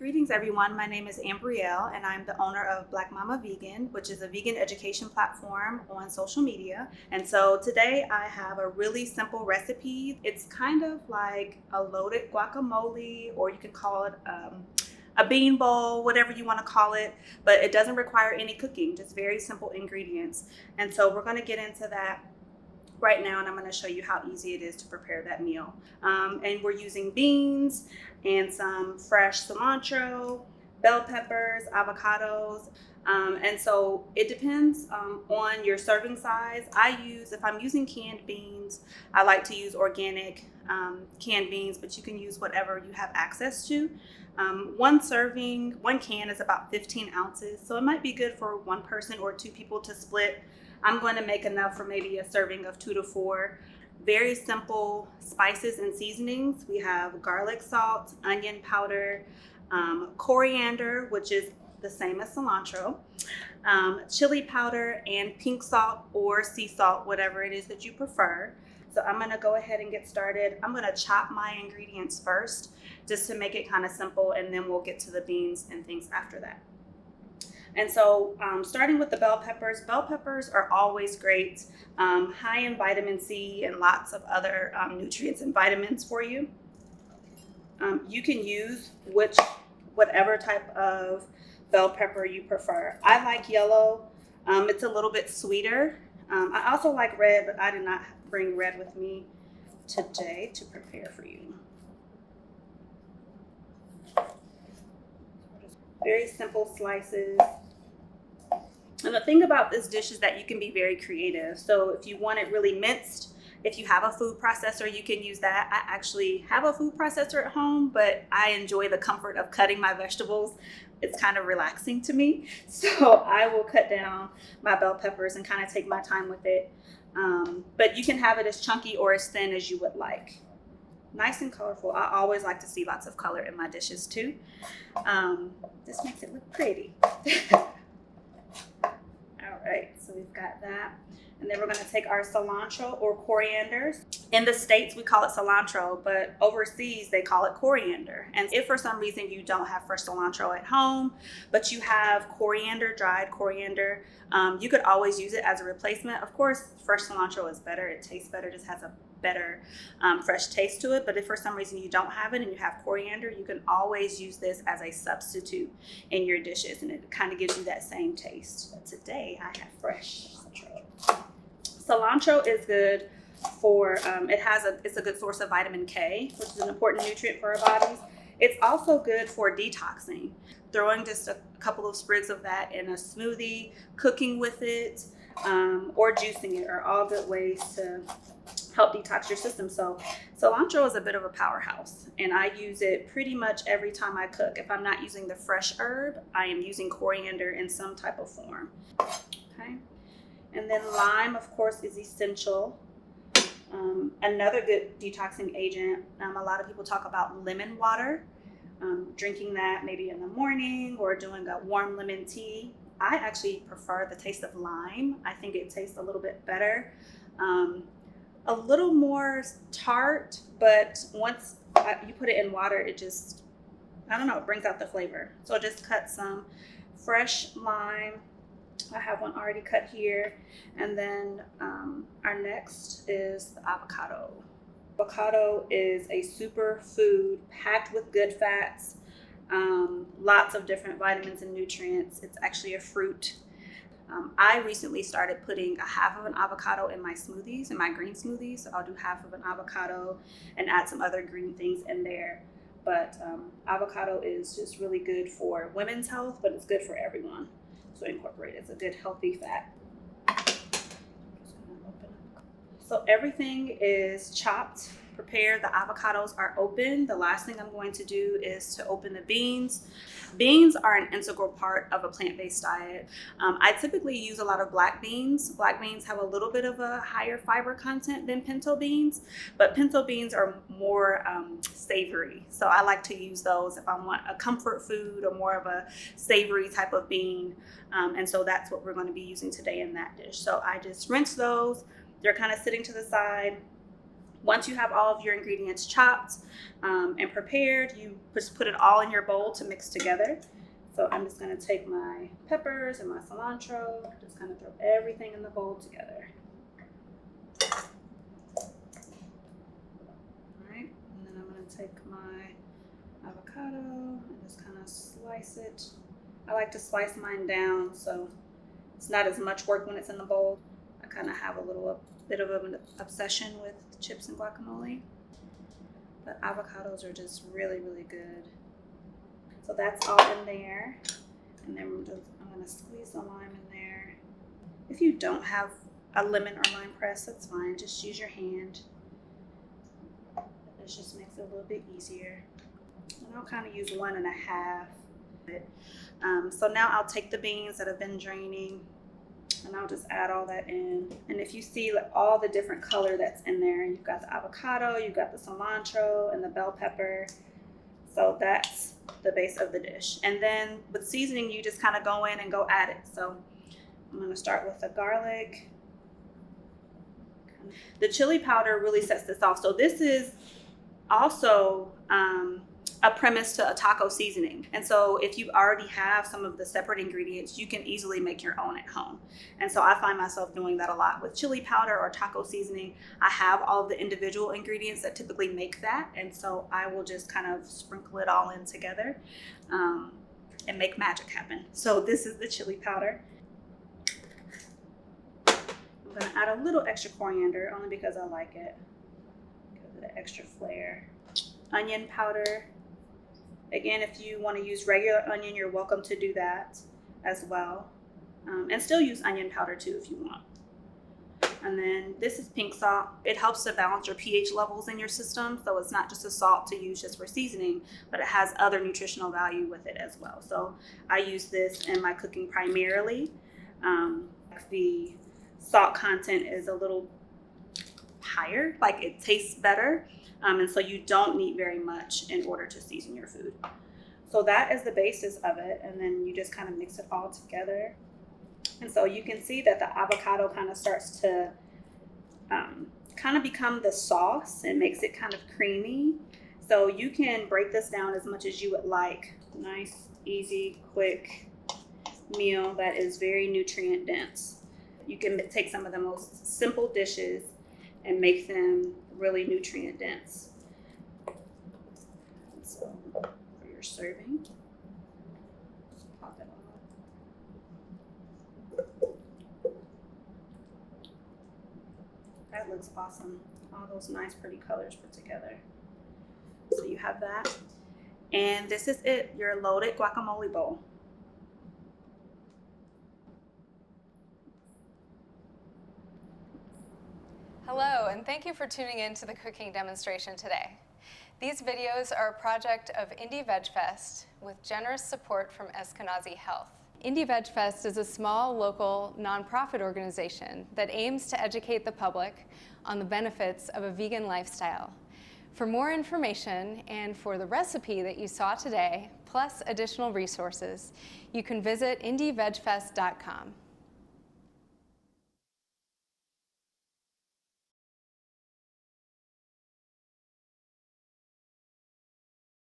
Greetings everyone, my name is Aimbriel and I'm the owner of Black Mama Vegan, which is a vegan education platform on social media. And so today I have a really simple recipe. It's kind of like a loaded guacamole, or you can call it a bean bowl, whatever you want to call it, but it doesn't require any cooking, just very simple ingredients. And so we're going to get into that right now, and I'm going to show you how easy it is to prepare that meal. And we're using beans and some fresh cilantro, bell peppers, avocados, and so it depends on your serving size. If I'm using canned beans, I like to use organic canned beans, but you can use whatever you have access to. One can is about 15 ounces, so it might be good for one person or two people to split. I'm going to make enough for maybe a serving of 2 to 4. Very simple spices and seasonings. We have garlic salt, onion powder, coriander, which is the same as cilantro, chili powder, and pink salt or sea salt, whatever it is that you prefer. So I'm going to go ahead and get started. I'm going to chop my ingredients first just to make it kind of simple, and then we'll get to the beans and things after that. And so starting with the bell peppers are always great, high in vitamin C and lots of other nutrients and vitamins for you. You can use whatever type of bell pepper you prefer. I like yellow. It's a little bit sweeter. I also like red, but I did not bring red with me today to prepare for you. Very simple slices. And the thing about this dish is that you can be very creative. So if you want it really minced, if you have a food processor, you can use that. I actually have a food processor at home, but I enjoy the comfort of cutting my vegetables. It's kind of relaxing to me. So I will cut down my bell peppers and kind of take my time with it. But you can have it as chunky or as thin as you would like. Nice and colorful. I always like to see lots of color in my dishes too. This makes it look pretty. All right, so we've got that. And then we're gonna take our cilantro or coriander. In the States, we call it cilantro, but overseas, they call it coriander. And if for some reason you don't have fresh cilantro at home, but you have coriander, dried coriander, you could always use it as a replacement. Of course, fresh cilantro is better. It tastes better, just has a better fresh taste to it. But if for some reason you don't have it and you have coriander, you can always use this as a substitute in your dishes, and it kind of gives you that same taste. But today I have fresh cilantro. Cilantro is good for, it's a good source of vitamin K, which is an important nutrient for our bodies. It's also good for detoxing. Throwing just a couple of sprigs of that in a smoothie, cooking with it, or juicing it are all good ways to help detox your system. So cilantro is a bit of a powerhouse, and I use it pretty much every time I cook. If I'm not using the fresh herb, I am using coriander in some type of form. Okay. And then lime, of course, is essential. Another good detoxing agent, a lot of people talk about lemon water, drinking that maybe in the morning or doing a warm lemon tea. I actually prefer the taste of lime. I think it tastes a little bit better. A little more tart, but once you put it in water, it just, I don't know, it brings out the flavor. So just cut some fresh lime. I have one already cut here. And then our next is the avocado. Avocado is a super food packed with good fats, lots of different vitamins and nutrients. It's actually a fruit. I recently started putting a half of an avocado in my smoothies, in my green smoothies. So I'll do half of an avocado and add some other green things in there. But avocado is just really good for women's health, but it's good for everyone. So incorporate it. It's a good healthy fat. So everything is chopped, prepared. The avocados are open. The last thing I'm going to do is to open the beans. Beans are an integral part of a plant-based diet. I typically use a lot of black beans. Black beans have a little bit of a higher fiber content than pinto beans, but pinto beans are more savory. So I like to use those if I want a comfort food or more of a savory type of bean. And so that's what we're going to be using today in that dish. So I just rinse those. They're kind of sitting to the side. Once you have all of your ingredients chopped and prepared, you just put it all in your bowl to mix together. So I'm just gonna take my peppers and my cilantro, just kind of throw everything in the bowl together. All right, and then I'm gonna take my avocado and just kind of slice it. I like to slice mine down so it's not as much work when it's in the bowl. I kind of have a little bit of an obsession with chips and guacamole, but avocados are just really, really good. So that's all in there, and then I'm gonna squeeze the lime in there. If you don't have a lemon or lime press, that's fine. Just use your hand. This just makes it a little bit easier. And I'll kind of use 1.5. So now I'll take the beans that have been draining, and I'll just add all that in. And if you see like all the different color that's in there, you've got the avocado, you've got the cilantro and the bell pepper. So that's the base of the dish. And then with seasoning, you just kind of go in and go at it. So I'm gonna start with the garlic. The chili powder really sets this off. So this is also a premise to a taco seasoning. And so if you already have some of the separate ingredients, you can easily make your own at home. And so I find myself doing that a lot with chili powder or taco seasoning. I have all of the individual ingredients that typically make that. And so I will just kind of sprinkle it all in together and make magic happen. So this is the chili powder. I'm gonna add a little extra coriander only because I like it. Give it an extra flair. Onion powder. Again, if you want to use regular onion, you're welcome to do that as well. And still use onion powder too if you want. And then this is pink salt. It helps to balance your pH levels in your system. So it's not just a salt to use just for seasoning, but it has other nutritional value with it as well. So I use this in my cooking primarily. The salt content is a little higher, like it tastes better. And so you don't need very much in order to season your food. So that is the basis of it. And then you just kind of mix it all together. And so you can see that the avocado kind of starts to kind of become the sauce. It makes it kind of creamy. So you can break this down as much as you would like. Nice, easy, quick meal that is very nutrient dense. You can take some of the most simple dishes and make them really nutrient dense. So for your serving, just pop it on. That looks awesome. All those nice pretty colors put together. So you have that. And this is it, your loaded guacamole bowl. Hello, and thank you for tuning in to the cooking demonstration today. These videos are a project of Indie Veg Fest with generous support from Eskenazi Health. Indie Veg Fest is a small, local, nonprofit organization that aims to educate the public on the benefits of a vegan lifestyle. For more information and for the recipe that you saw today, plus additional resources, you can visit indievegfest.com.